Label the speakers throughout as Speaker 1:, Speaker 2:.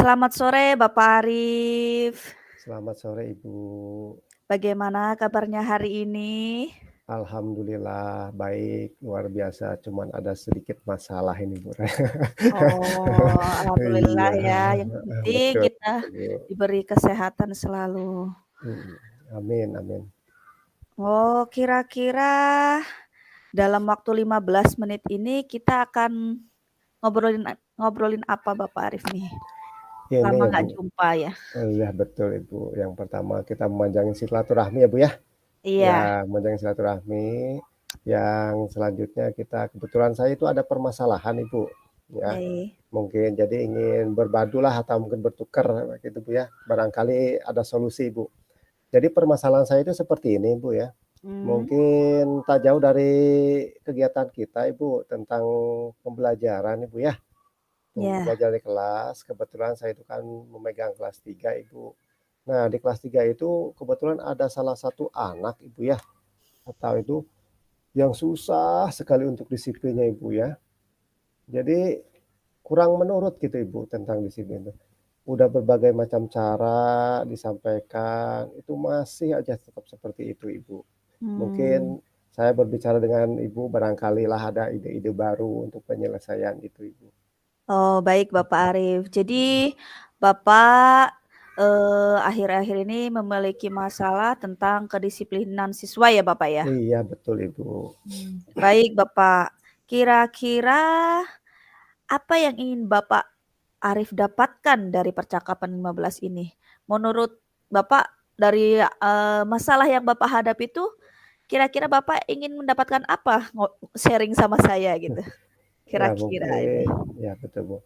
Speaker 1: Selamat sore Bapak Arif.
Speaker 2: Selamat sore Ibu.
Speaker 1: Bagaimana kabarnya hari ini?
Speaker 2: Alhamdulillah baik, luar biasa, cuman ada sedikit masalah ini Bu.
Speaker 1: Oh, alhamdulillah
Speaker 2: Iya,
Speaker 1: ya, yang
Speaker 2: heeh,
Speaker 1: penting
Speaker 2: betul
Speaker 1: kita
Speaker 2: betul Bu.
Speaker 1: diberi kesehatan selalu.
Speaker 2: Mhm, amin amin.
Speaker 1: Oh, kira-kira dalam waktu 15 menit ini kita akan ngobrolin apa Bapak Arif nih?
Speaker 2: Ini
Speaker 1: Lama
Speaker 2: ya
Speaker 1: nggak
Speaker 2: Bu,
Speaker 1: jumpa ya?
Speaker 2: iya betul Ibu, yang pertama kita memanjangin silaturahmi ya Bu ya.
Speaker 1: Iya,
Speaker 2: Ya, memanjangin silaturahmi, yang selanjutnya kita kebetulan saya itu ada permasalahan Ibu, ya.
Speaker 1: baik.
Speaker 2: Mungkin jadi ingin berbadulah atau mungkin bertukar gitu Bu ya, barangkali ada solusi Ibu. Jadi permasalahan saya itu seperti ini, Bu, ya.
Speaker 1: Mmm,
Speaker 2: Mungkin tak jauh dari kegiatan kita, Ibu, tentang pembelajaran, Ibu, ya.
Speaker 1: iya,
Speaker 2: Pembelajaran di kelas, kebetulan saya itu kan memegang kelas 3, Ibu. Nah, di kelas 3 itu kebetulan ada salah satu anak, Ibu, ya, atau itu yang susah sekali untuk disiplinnya, Ibu, ya. Jadi kurang menurut gitu, Ibu, tentang disiplin itu. Udah berbagai macam cara disampaikan, itu masih aja tetap seperti itu, Ibu.
Speaker 1: mmm.
Speaker 2: Mungkin saya berbicara dengan Ibu barangkalilah ada ide-ide baru untuk penyelesaian itu, Ibu.
Speaker 1: Oh, baik Bapak Arif. Jadi Bapak, akhir-akhir ini memiliki masalah tentang kedisiplinan siswa ya, Bapak, ya?
Speaker 2: Iya betul, Ibu.
Speaker 1: Baik Bapak. Kira-kira apa yang ingin Bapak Arif dapatkan dari percakapan 15 ini? Menurut Bapak dari, masalah yang Bapak hadapi itu, kira-kira Bapak ingin mendapatkan apa sharing sama saya gitu,
Speaker 2: Ya
Speaker 1: kira-kira ini?
Speaker 2: mungkin ya betul, Bu.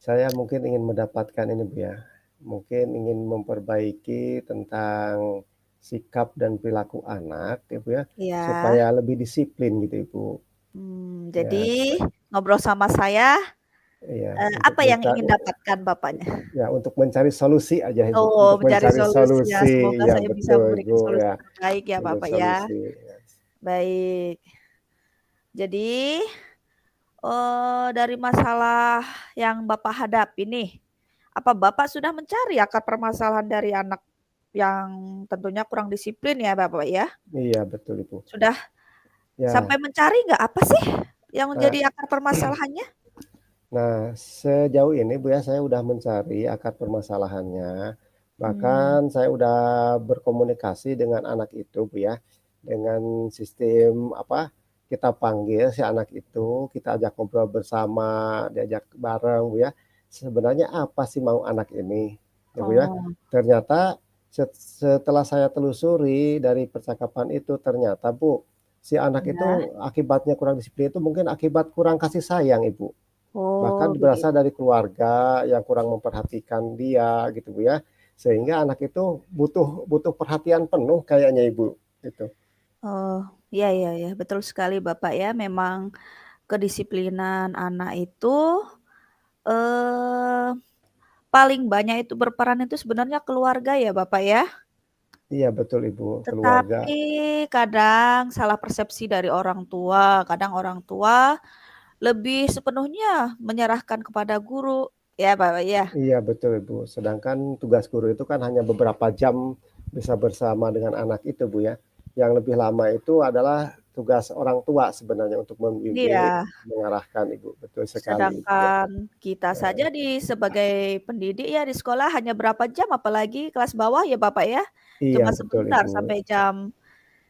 Speaker 2: Saya mungkin ingin mendapatkan ini, Bu, ya, mungkin ingin memperbaiki tentang sikap dan perilaku anak, ya, Bu, ya,
Speaker 1: Iya.
Speaker 2: supaya lebih disiplin gitu, Ibu.
Speaker 1: Jadi
Speaker 2: Ya
Speaker 1: ngobrol sama saya,
Speaker 2: iya, untuk
Speaker 1: apa yang ingin dapatkan Bapaknya?
Speaker 2: ya untuk mencari solusi aja, Ibu,
Speaker 1: Oh,
Speaker 2: untuk
Speaker 1: mencari
Speaker 2: mencari
Speaker 1: solusi ya,
Speaker 2: solusi,
Speaker 1: semoga
Speaker 2: ya
Speaker 1: saya bisa
Speaker 2: betul,
Speaker 1: memberikan
Speaker 2: Ibu,
Speaker 1: solusi
Speaker 2: ya,
Speaker 1: terbaik ya
Speaker 2: untuk
Speaker 1: Bapak ya.
Speaker 2: solusi, ya.
Speaker 1: Baik. Jadi, dari masalah yang Bapak hadapi nih, apa Bapak sudah mencari akar permasalahan dari anak yang tentunya kurang disiplin ya Bapak ya?
Speaker 2: Iya betul, Ibu.
Speaker 1: Sudah sampai
Speaker 2: Ya,
Speaker 1: mencari nggak, apa sih yang
Speaker 2: eee,
Speaker 1: menjadi akar permasalahannya?
Speaker 2: nah sejauh ini, Bu, ya, saya udah mencari akar permasalahannya,
Speaker 1: Mmm,
Speaker 2: bahkan saya udah berkomunikasi dengan anak itu, Bu, ya, dengan sistem apa, kita panggil si anak itu, kita ajak ngobrol bersama, diajak bareng, Bu, ya. Sebenarnya apa sih mau anak ini, ya, Bu, ya.
Speaker 1: oh,
Speaker 2: Ternyata setelah saya telusuri dari percakapan itu, ternyata, Bu, si anak
Speaker 1: iya.
Speaker 2: itu akibatnya kurang disiplin itu mungkin akibat kurang kasih sayang, Ibu.
Speaker 1: Oh,
Speaker 2: Bahkan
Speaker 1: begitu.
Speaker 2: berasal dari keluarga yang kurang memperhatikan dia gitu, Bu, ya. Sehingga anak itu butuh butuh perhatian penuh kayaknya, Ibu, gitu.
Speaker 1: Oh, iya iya iya, betul sekali Bapak ya, memang kedisiplinan anak itu, eee, paling banyak itu berperan itu sebenarnya keluarga ya Bapak ya,
Speaker 2: Iya betul, Ibu, keluarga.
Speaker 1: tetapi kadang salah persepsi dari orang tua, kadang orang tua lebih sepenuhnya menyerahkan kepada guru, ya Bapak ya?
Speaker 2: Iya betul, Ibu. Sedangkan tugas guru itu kan hanya beberapa jam bisa bersama dengan anak itu, Bu, ya. Yang lebih lama itu adalah tugas orang tua sebenarnya untuk membimbing,
Speaker 1: Iya.
Speaker 2: mengarahkan, Ibu. Betul sekali itu, ya.
Speaker 1: Sedangkan kita saja sebagai pendidik ya di sekolah hanya berapa jam apalagi kelas bawah ya Bapak ya,
Speaker 2: Iya
Speaker 1: cuma
Speaker 2: betul,
Speaker 1: sebentar
Speaker 2: Ibu.
Speaker 1: sampai jam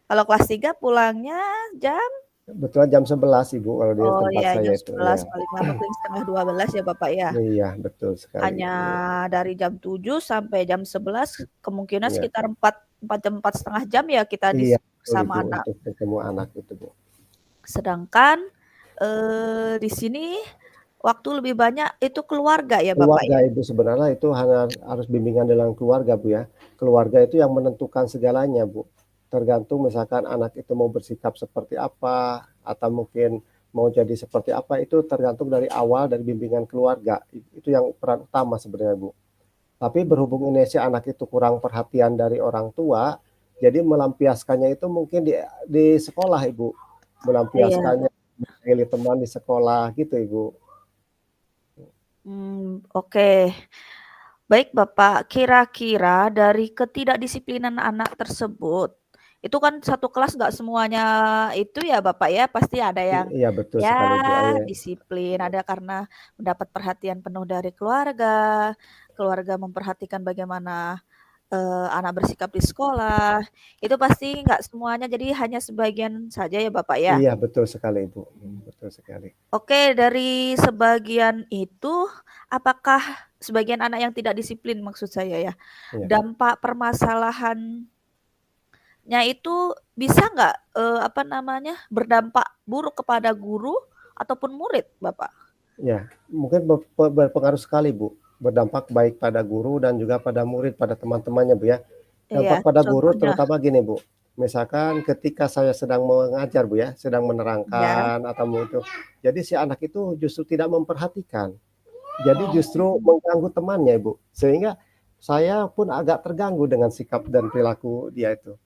Speaker 1: kalau kelas 3 pulangnya jam
Speaker 2: Kebetulan jam 11 Ibu, kalau di
Speaker 1: oh
Speaker 2: tempat
Speaker 1: ya
Speaker 2: saya
Speaker 1: jam
Speaker 2: itu,
Speaker 1: 11
Speaker 2: ya.
Speaker 1: paling lama paling setengah 12 ya Bapak ya.
Speaker 2: Iya, betul sekali
Speaker 1: Hanya
Speaker 2: itu.
Speaker 1: dari jam 7 sampai jam 11 kemungkinan
Speaker 2: Iya
Speaker 1: sekitar 4 jam, 4,5 jam ya kita
Speaker 2: iya, betul
Speaker 1: bersama
Speaker 2: Ibu,
Speaker 1: anak.
Speaker 2: untuk ketemu anak itu, Bu.
Speaker 1: Sedangkan, di sini waktu lebih banyak itu keluarga ya Bapak
Speaker 2: Keluarga
Speaker 1: ya?
Speaker 2: Ibu sebenarnya itu harus bimbingan dengan keluarga, Bu, ya. Keluarga itu yang menentukan segalanya, Bu. Tergantung misalkan anak itu mau bersikap seperti apa, atau mungkin mau jadi seperti apa, itu tergantung dari awal dari bimbingan keluarga. Itu yang peran utama sebenarnya, Bu. Tapi berhubung ini si anak itu kurang perhatian dari orang tua, jadi melampiaskannya itu mungkin di sekolah, Ibu.
Speaker 1: Iya.
Speaker 2: Melampiaskannya, memilih teman di sekolah gitu, Ibu.
Speaker 1: Oke. Baik Bapak, kira-kira dari ketidakdisiplinan anak tersebut, itu kan satu kelas nggak semuanya itu ya Bapak ya, pasti ada yang
Speaker 2: Iya betul
Speaker 1: ya
Speaker 2: sekali Bu,
Speaker 1: disiplin, ada karena mendapat perhatian penuh dari keluarga, keluarga memperhatikan bagaimana anak bersikap di sekolah, itu pasti nggak semuanya, jadi hanya sebagian saja ya Bapak ya.
Speaker 2: iya betul sekali Ibu, betul sekali.
Speaker 1: Oke, dari sebagian itu, apakah sebagian anak yang tidak disiplin maksud saya ya,
Speaker 2: Iya,
Speaker 1: dampak permasalahannya itu bisa nggak, apa namanya, berdampak buruk kepada guru ataupun murid, Bapak?
Speaker 2: iya, mungkin berpengaruh sekali Bu, berdampak baik pada guru dan juga pada murid, pada teman-temannya Bu ya.
Speaker 1: Iya,
Speaker 2: Dampak pada guru
Speaker 1: contohnya
Speaker 2: terutama gini Bu, misalkan ketika saya sedang mengajar Bu ya, sedang
Speaker 1: ya,
Speaker 2: menerangkan atau itu, jadi si anak itu justru tidak memperhatikan. Jadi
Speaker 1: oh,
Speaker 2: justru mengganggu temannya Ibu, sehingga saya pun agak terganggu dengan sikap dan perilaku dia itu.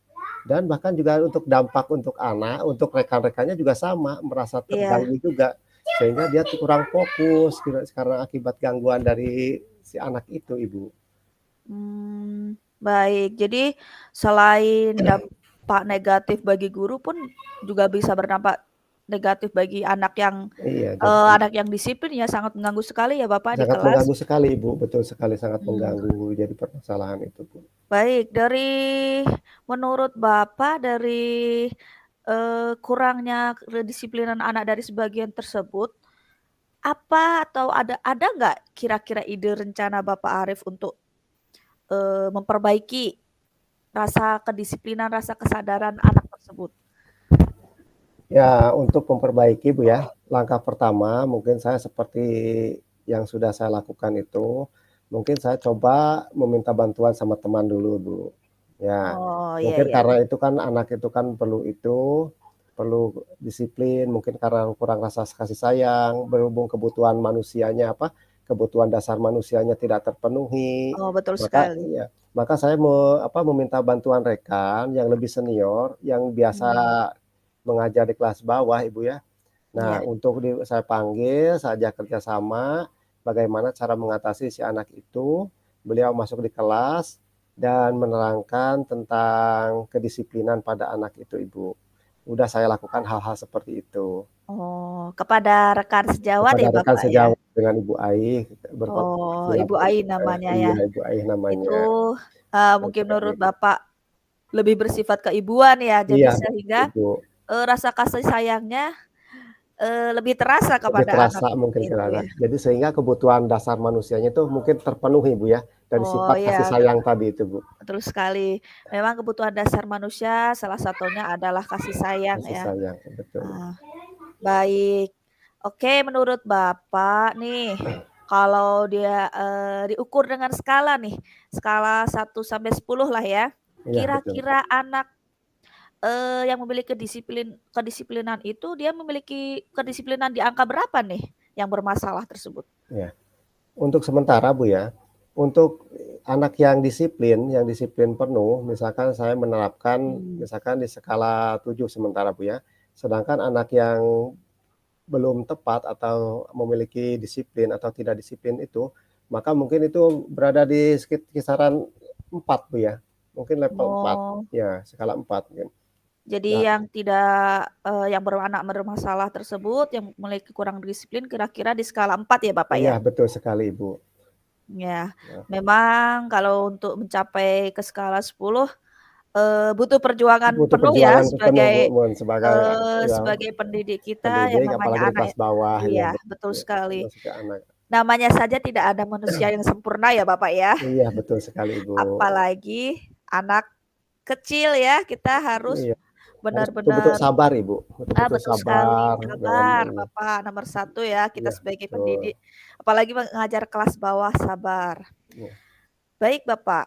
Speaker 2: Dan bahkan juga untuk dampak untuk anak, untuk rekan-rekannya juga sama, merasa
Speaker 1: iya,
Speaker 2: terganggu juga. Sehingga dia kurang fokus karena akibat gangguan dari si anak itu, Ibu.
Speaker 1: baik. Jadi selain dampak negatif bagi guru pun juga bisa berdampak negatif bagi
Speaker 2: Iya, jadi
Speaker 1: anak yang disiplin ya, sangat mengganggu sekali ya Bapak di
Speaker 2: sangat
Speaker 1: kelas.
Speaker 2: mengganggu sekali, Ibu. Betul sekali, sangat
Speaker 1: Mmm,
Speaker 2: mengganggu jadi permasalahan itu, Bu.
Speaker 1: baik, menurut Bapak dari, kurangnya kedisiplinan anak dari sebagian tersebut, apa atau ada nggak kira-kira ide rencana Bapak Arif untuk, memperbaiki rasa kedisiplinan, rasa kesadaran anak tersebut?
Speaker 2: Ya, untuk memperbaiki, Bu, ya, langkah pertama mungkin saya seperti yang sudah saya lakukan itu, mungkin saya coba meminta bantuan sama teman dulu, Bu. Ya,
Speaker 1: Oh, iya
Speaker 2: mungkin
Speaker 1: iya iya.
Speaker 2: karena itu kan anak itu kan perlu disiplin, mungkin karena kurang rasa kasih sayang, berhubung kebutuhan manusianya kebutuhan dasar manusianya tidak terpenuhi,
Speaker 1: Oh, betul
Speaker 2: maka
Speaker 1: sekali.
Speaker 2: iya, maka saya meminta bantuan rekan yang lebih senior, yang biasa
Speaker 1: Mmm,
Speaker 2: mengajar di kelas bawah, Ibu, ya.
Speaker 1: iya.
Speaker 2: Nah, saya panggil, saya ajak kerjasama, bagaimana cara mengatasi si anak itu. Beliau masuk di kelas dan menerangkan tentang kedisiplinan pada anak itu, Ibu. Udah saya lakukan hal-hal seperti itu.
Speaker 1: Oh, kepada rekan sejawat
Speaker 2: Kepada
Speaker 1: ya
Speaker 2: rekan
Speaker 1: Bapak ya?
Speaker 2: sejawat dengan Ibu Aih,
Speaker 1: Oh,
Speaker 2: berkoordinasi
Speaker 1: Ibu
Speaker 2: langsung
Speaker 1: Ai
Speaker 2: saya.
Speaker 1: namanya ya?
Speaker 2: Iya, Ibu Aih
Speaker 1: Itu,
Speaker 2: namanya.
Speaker 1: mungkin
Speaker 2: Oke.
Speaker 1: menurut Bapak lebih bersifat keibuan ya, jadi
Speaker 2: Iya,
Speaker 1: sehingga,
Speaker 2: Ibu.
Speaker 1: rasa kasih sayangnya, lebih terasa
Speaker 2: Lebih
Speaker 1: kepada anak
Speaker 2: terasa mungkin ke
Speaker 1: itu ya.
Speaker 2: anak. Jadi sehingga kebutuhan dasar manusianya itu mungkin terpenuhi, Bu, ya, dari
Speaker 1: Oh
Speaker 2: sifat kasih
Speaker 1: iya,
Speaker 2: sayang tadi itu, Bu.
Speaker 1: betul sekali. Memang kebutuhan dasar manusia salah satunya adalah kasih sayang
Speaker 2: Kasih
Speaker 1: ya.
Speaker 2: sayang, betul.
Speaker 1: Ah, baik. Oke, menurut Bapak nih, kalau dia, diukur dengan skala nih, skala 1 sampai 10 lah ya,
Speaker 2: Iya, betul.
Speaker 1: kira-kira anak yang memiliki kedisiplinan itu dia memiliki kedisiplinan di angka berapa nih yang bermasalah tersebut?
Speaker 2: Iya. Untuk sementara, Bu, ya, untuk anak yang disiplin penuh, misalkan saya menerapkan
Speaker 1: Mmm.
Speaker 2: misalkan di skala 7 sementara, Bu, ya. Sedangkan anak yang belum tepat atau memiliki disiplin atau tidak disiplin itu, maka mungkin itu berada di kisaran 4 Bu, ya. Mungkin level 4,
Speaker 1: Oh,
Speaker 2: ya, skala 4 mungkin.
Speaker 1: jadi
Speaker 2: Nah,
Speaker 1: yang tidak yang anak bermasalah tersebut yang memiliki kurang disiplin kira-kira di skala 4 ya, Bapak,
Speaker 2: iya
Speaker 1: ya?
Speaker 2: betul sekali, Ibu.
Speaker 1: Ya,
Speaker 2: Nah,
Speaker 1: memang kalau untuk mencapai ke skala 10, butuh perjuangan
Speaker 2: butuh
Speaker 1: penuh ya
Speaker 2: perjuangan penuh, Bu, sebagai ya
Speaker 1: sebagai pendidik kita yang
Speaker 2: pendidik
Speaker 1: namanya
Speaker 2: apalagi di
Speaker 1: anak
Speaker 2: kelas
Speaker 1: ya.
Speaker 2: bawah, ya
Speaker 1: Iya, betul
Speaker 2: betul,
Speaker 1: sekali.
Speaker 2: termasuk ke anak.
Speaker 1: Namanya saja tidak ada manusia yang sempurna ya, Bapak, ya.
Speaker 2: Iya betul sekali, Ibu.
Speaker 1: Apalagi anak kecil ya, kita harus
Speaker 2: Iya, harus betul-betul
Speaker 1: benar-benar
Speaker 2: sabar, Ibu, betul-betul
Speaker 1: betul sekali,
Speaker 2: sabar dalam
Speaker 1: sabar
Speaker 2: ini.
Speaker 1: Bapak, nomor satu ya, kita
Speaker 2: Iya,
Speaker 1: sebagai
Speaker 2: betul.
Speaker 1: pendidik, apalagi mengajar kelas bawah, sabar.
Speaker 2: Iya.
Speaker 1: Baik Bapak,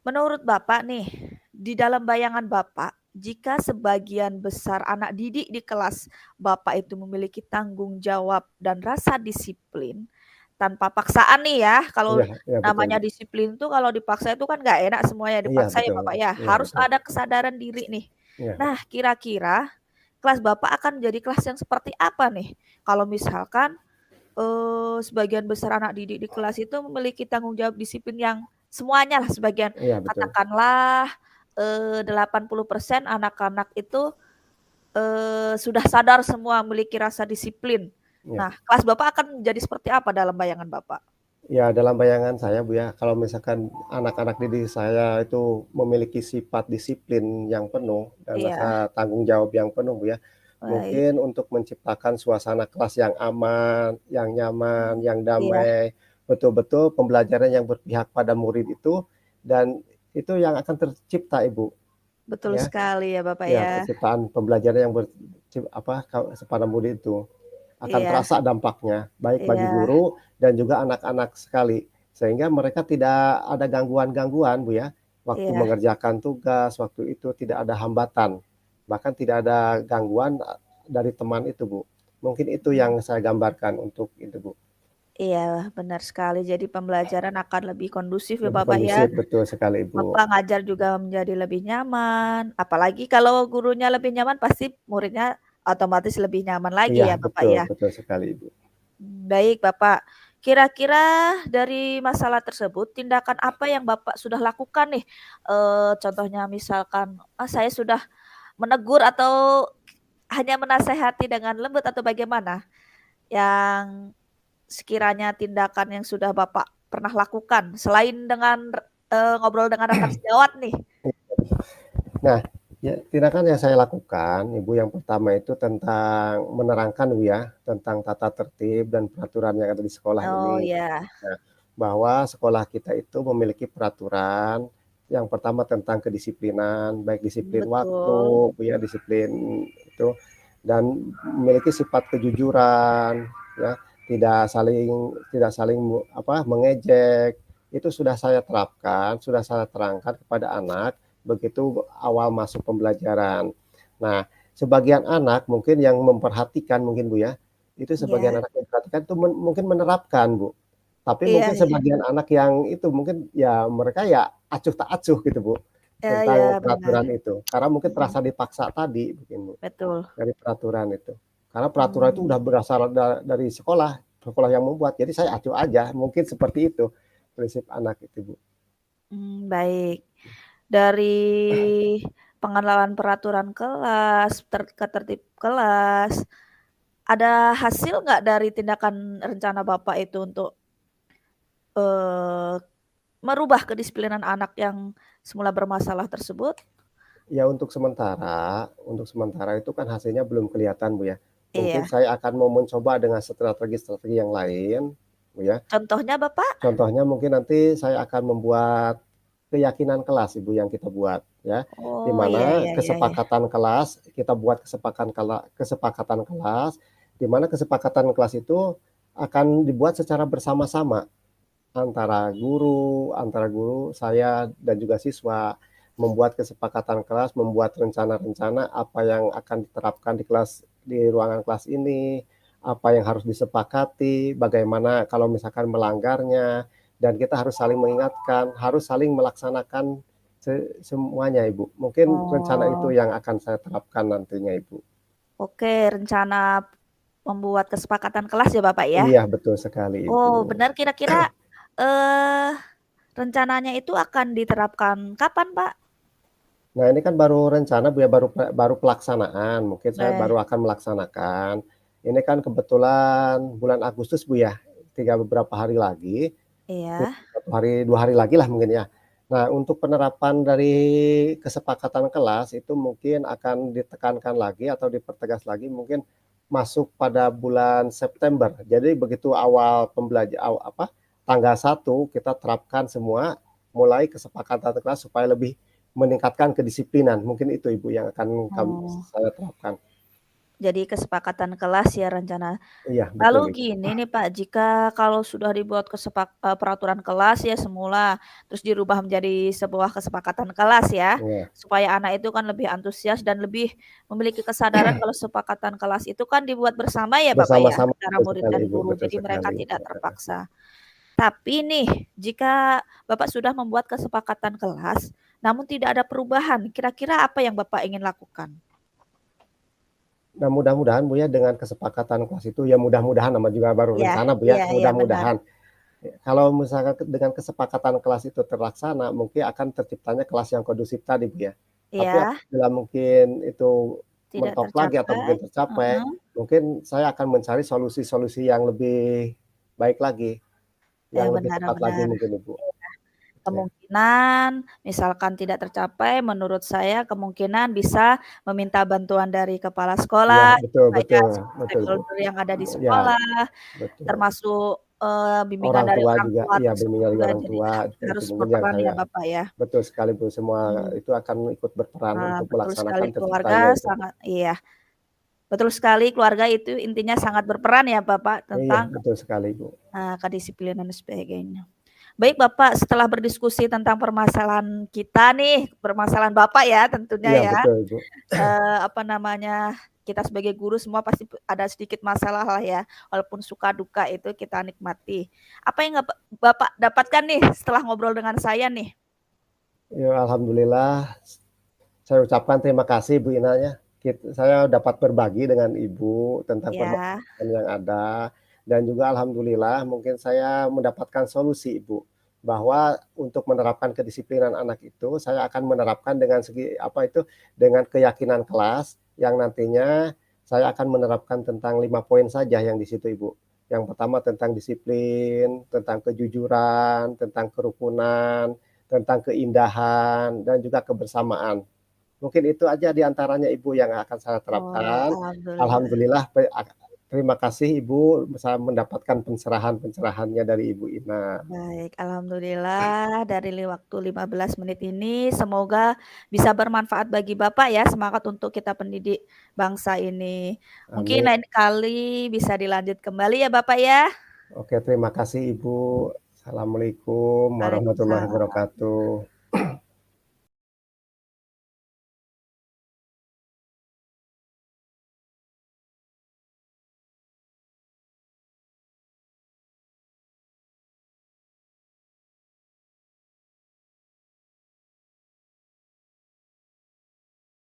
Speaker 1: menurut Bapak nih, di dalam bayangan Bapak, jika sebagian besar anak didik di kelas Bapak itu memiliki tanggung jawab dan rasa disiplin, tanpa paksaan nih ya, kalau
Speaker 2: Iya iya betul,
Speaker 1: namanya
Speaker 2: Bu.
Speaker 1: disiplin tuh kalau dipaksa itu kan nggak enak semuanya
Speaker 2: Iya
Speaker 1: dipaksa ya
Speaker 2: betul
Speaker 1: Bapak ya,
Speaker 2: iya
Speaker 1: harus
Speaker 2: betul.
Speaker 1: ada kesadaran diri nih.
Speaker 2: Iya.
Speaker 1: Nah kira-kira kelas Bapak akan jadi kelas yang seperti apa nih? Kalau misalkan sebagian besar anak didik di kelas itu memiliki tanggung jawab disiplin yang semuanya lah sebagian,
Speaker 2: Iya betul.
Speaker 1: katakanlah, 80% anak-anak itu, sudah sadar semua memiliki rasa disiplin.
Speaker 2: Iya.
Speaker 1: Nah, kelas Bapak akan menjadi seperti apa dalam bayangan Bapak?
Speaker 2: Ya dalam bayangan saya Bu ya, kalau misalkan anak-anak didik saya itu memiliki sifat disiplin yang penuh dan
Speaker 1: Iya,
Speaker 2: rasa tanggung jawab yang penuh Bu ya,
Speaker 1: baik.
Speaker 2: mungkin untuk menciptakan suasana kelas yang aman, yang nyaman, yang
Speaker 1: Iya,
Speaker 2: damai, betul-betul pembelajaran yang berpihak pada murid itu, dan itu yang akan tercipta Ibu,
Speaker 1: betul
Speaker 2: ya.
Speaker 1: sekali ya Bapak
Speaker 2: Ya,
Speaker 1: ya.
Speaker 2: penciptaan pembelajaran yang kepada murid itu akan
Speaker 1: Iya,
Speaker 2: terasa dampaknya, baik bagi
Speaker 1: iya,
Speaker 2: guru dan juga anak-anak sekali. Sehingga mereka tidak ada gangguan-gangguan, Bu, ya. Waktu
Speaker 1: iya,
Speaker 2: mengerjakan tugas, waktu itu tidak ada hambatan, bahkan tidak ada gangguan dari teman itu, Bu. Mungkin itu
Speaker 1: mmm,
Speaker 2: yang saya gambarkan untuk itu, Bu.
Speaker 1: iya, benar sekali. Jadi pembelajaran akan lebih kondusif ya
Speaker 2: Lebih
Speaker 1: Bapak ya.
Speaker 2: kondusif, betul sekali, Ibu.
Speaker 1: Bapak ngajar juga menjadi lebih nyaman, apalagi kalau gurunya lebih nyaman pasti muridnya otomatis lebih nyaman lagi
Speaker 2: Iya,
Speaker 1: ya Bapak
Speaker 2: betul,
Speaker 1: ya.
Speaker 2: betul sekali, Ibu.
Speaker 1: Baik Bapak, kira-kira dari masalah tersebut tindakan apa yang Bapak sudah lakukan nih? Contohnya misalkan, saya sudah menegur atau hanya menasehati dengan lembut atau bagaimana? Yang sekiranya tindakan yang sudah Bapak pernah lakukan selain dengan, ngobrol dengan rekan sejawat nih?
Speaker 2: Nah, ya tindakan yang saya lakukan, Ibu, yang pertama itu tentang menerangkan, Bu, ya, tentang tata tertib dan peraturan yang ada di sekolah
Speaker 1: Oh
Speaker 2: ini.
Speaker 1: ya,
Speaker 2: Nah, bahwa sekolah kita itu memiliki peraturan, yang pertama tentang kedisiplinan, baik disiplin waktu,
Speaker 1: betul.
Speaker 2: Bu, ya, disiplin itu, dan memiliki sifat kejujuran, ya, tidak saling mengejek. Itu sudah saya terapkan, sudah saya terangkan kepada anak begitu awal masuk pembelajaran. Nah, sebagian anak mungkin yang memperhatikan mungkin Bu ya, itu
Speaker 1: Iya,
Speaker 2: sebagian anak yang memperhatikan itu mungkin menerapkan Bu. Tapi
Speaker 1: iya,
Speaker 2: mungkin
Speaker 1: iya.
Speaker 2: sebagian anak yang itu mungkin ya mereka ya acuh tak acuh gitu Bu,
Speaker 1: Iya,
Speaker 2: tentang
Speaker 1: benar.
Speaker 2: peraturan itu. Karena mungkin
Speaker 1: Mhm,
Speaker 2: terasa dipaksa tadi mungkin Bu,
Speaker 1: betul.
Speaker 2: dari peraturan itu. Karena peraturan itu
Speaker 1: Mmm,
Speaker 2: udah berasal dari sekolah, sekolah yang membuat. Jadi saya acuh aja, mungkin seperti itu prinsip anak itu Bu.
Speaker 1: baik. Dari pengenalan peraturan kelas, ketertib kelas, ada hasil nggak dari tindakan rencana Bapak itu untuk, eee, merubah kedisiplinan anak yang semula bermasalah tersebut?
Speaker 2: Ya untuk sementara itu kan hasilnya belum kelihatan Bu ya. Mungkin
Speaker 1: Iya.
Speaker 2: saya akan mau mencoba dengan strategi-strategi yang lain, Bu ya.
Speaker 1: Contohnya Bapak?
Speaker 2: Contohnya mungkin nanti saya akan membuat keyakinan kelas Ibu yang kita buat ya, di
Speaker 1: Oh, iya,
Speaker 2: mana
Speaker 1: iya, iya, iya.
Speaker 2: kesepakatan kelas, kita buat kesepakatan kelas, di mana kesepakatan kelas itu akan dibuat secara bersama-sama. Antara guru, saya dan juga siswa, membuat kesepakatan kelas, membuat rencana-rencana apa yang akan diterapkan di ruangan kelas ini, apa yang harus disepakati, bagaimana kalau misalkan melanggarnya, dan kita harus saling mengingatkan, harus saling melaksanakan semuanya, Ibu. Mungkin rencana itu
Speaker 1: Oh,
Speaker 2: yang akan saya terapkan nantinya, Ibu.
Speaker 1: oke, rencana membuat kesepakatan kelas ya Bapak ya?
Speaker 2: Iya, betul sekali, Ibu.
Speaker 1: Oh, benar kira-kira, eee, rencananya itu akan diterapkan kapan, Pak?
Speaker 2: Nah, ini kan baru rencana Bu ya, baru pelaksanaan, mungkin saya
Speaker 1: Eh,
Speaker 2: baru akan melaksanakan. Ini kan kebetulan bulan Agustus Bu ya, tinggal beberapa hari lagi,
Speaker 1: iya.
Speaker 2: 1 hari, 2 hari lagi lah mungkin ya. Nah, untuk penerapan dari kesepakatan kelas itu mungkin akan ditekankan lagi atau dipertegas lagi mungkin masuk pada bulan September. Jadi begitu awal tanggal 1 kita terapkan semua, mulai kesepakatan kelas supaya lebih meningkatkan kedisiplinan, mungkin itu Ibu yang akan
Speaker 1: Oh,
Speaker 2: saya terapkan.
Speaker 1: jadi kesepakatan kelas ya rencana.
Speaker 2: Iya,
Speaker 1: Lalu
Speaker 2: betul Ibu.
Speaker 1: gini nih Pak, jika kalau sudah dibuat peraturan kelas ya semula, terus dirubah menjadi sebuah kesepakatan kelas ya,
Speaker 2: Iya,
Speaker 1: supaya anak itu kan lebih antusias dan lebih memiliki kesadaran kalau kesepakatan kelas itu kan dibuat bersama ya Bapak ya,
Speaker 2: bersama-sama,
Speaker 1: antara
Speaker 2: betul
Speaker 1: murid
Speaker 2: sekali
Speaker 1: dan
Speaker 2: Ibu,
Speaker 1: guru,
Speaker 2: betul
Speaker 1: jadi mereka
Speaker 2: sekali.
Speaker 1: tidak terpaksa. Tapi nih, jika Bapak sudah membuat kesepakatan kelas, namun tidak ada perubahan, kira-kira apa yang Bapak ingin lakukan?
Speaker 2: Nah, mudah-mudahan Bu ya dengan kesepakatan kelas itu ya mudah-mudahan nama juga baru
Speaker 1: Iya
Speaker 2: rencana Bu ya,
Speaker 1: iya iya, benar.
Speaker 2: mudah-mudahan. Kalau misalkan dengan kesepakatan kelas itu terlaksana, mungkin akan terciptanya kelas yang kondusif tadi Bu ya. Tapi
Speaker 1: Iya,
Speaker 2: apabila mungkin itu
Speaker 1: tidak
Speaker 2: mentok lagi atau
Speaker 1: tercapai,
Speaker 2: mungkin tercapai,
Speaker 1: heeh.
Speaker 2: mungkin saya akan mencari solusi-solusi yang lebih baik lagi, yang lebih
Speaker 1: Benar
Speaker 2: tepat lagi
Speaker 1: benar.
Speaker 2: mungkin Ibu. Ya.
Speaker 1: Kemungkinan misalkan tidak tercapai, menurut saya kemungkinan bisa meminta bantuan dari kepala
Speaker 2: Iya,
Speaker 1: sekolah,
Speaker 2: betul
Speaker 1: banyak
Speaker 2: betul betul Bu.
Speaker 1: stakeholder yang ada di
Speaker 2: Ya,
Speaker 1: sekolah,
Speaker 2: betul.
Speaker 1: termasuk, bimbingan
Speaker 2: Orang
Speaker 1: dari
Speaker 2: tua
Speaker 1: orang
Speaker 2: juga
Speaker 1: tua
Speaker 2: iya
Speaker 1: tersebut
Speaker 2: bimbingan dari
Speaker 1: juga,
Speaker 2: orang
Speaker 1: jadi
Speaker 2: tua itu
Speaker 1: harus
Speaker 2: mungkin yang
Speaker 1: berperan ya
Speaker 2: saya
Speaker 1: Bapak ya.
Speaker 2: betul sekali Bu, semua
Speaker 1: Mhm.
Speaker 2: itu akan ikut berperan untuk
Speaker 1: Betul sekali
Speaker 2: melaksanakan terciptanya
Speaker 1: keluarga
Speaker 2: itu Bu.
Speaker 1: sangat iya, betul sekali keluarga itu intinya sangat berperan ya Bapak
Speaker 2: Iya,
Speaker 1: tentang,
Speaker 2: betul sekali Bu.
Speaker 1: kedisiplinan dan sebagainya. Baik Bapak, setelah berdiskusi tentang permasalahan kita nih, permasalahan Bapak ya tentunya
Speaker 2: Iya
Speaker 1: ya,
Speaker 2: betul Ibu.
Speaker 1: apa namanya, kita sebagai guru semua pasti ada sedikit masalah lah ya, walaupun suka duka itu kita nikmati. Apa yang Bapak dapatkan nih setelah ngobrol dengan saya nih?
Speaker 2: Ya alhamdulillah, saya ucapkan terima kasih Bu Ina ya, saya dapat berbagi dengan Ibu tentang
Speaker 1: Ya,
Speaker 2: permasalahan yang ada, dan juga alhamdulillah mungkin saya mendapatkan solusi Ibu, bahwa untuk menerapkan kedisiplinan anak itu, saya akan menerapkan dengan segi apa itu, dengan keyakinan kelas yang nantinya saya akan menerapkan tentang 5 poin saja yang di situ Ibu. Yang pertama tentang disiplin, tentang kejujuran, tentang kerukunan, tentang keindahan, dan juga kebersamaan. Mungkin itu aja di antaranya Ibu yang akan saya
Speaker 1: oh
Speaker 2: terapkan.
Speaker 1: alhamdulillah.
Speaker 2: Alhamdulillah terima kasih Ibu, saya mendapatkan pencerahan-pencerahannya dari Ibu Ina.
Speaker 1: Baik, alhamdulillah dari waktu 15 menit ini semoga bisa bermanfaat bagi Bapak ya, semangat untuk kita pendidik bangsa ini. Mungkin
Speaker 2: Amin.
Speaker 1: lain kali bisa dilanjut kembali ya Bapak ya.
Speaker 2: Oke, terima kasih Ibu. Assalamualaikum warahmatullahi
Speaker 1: Waalaikumsalam.
Speaker 2: wabarakatuh.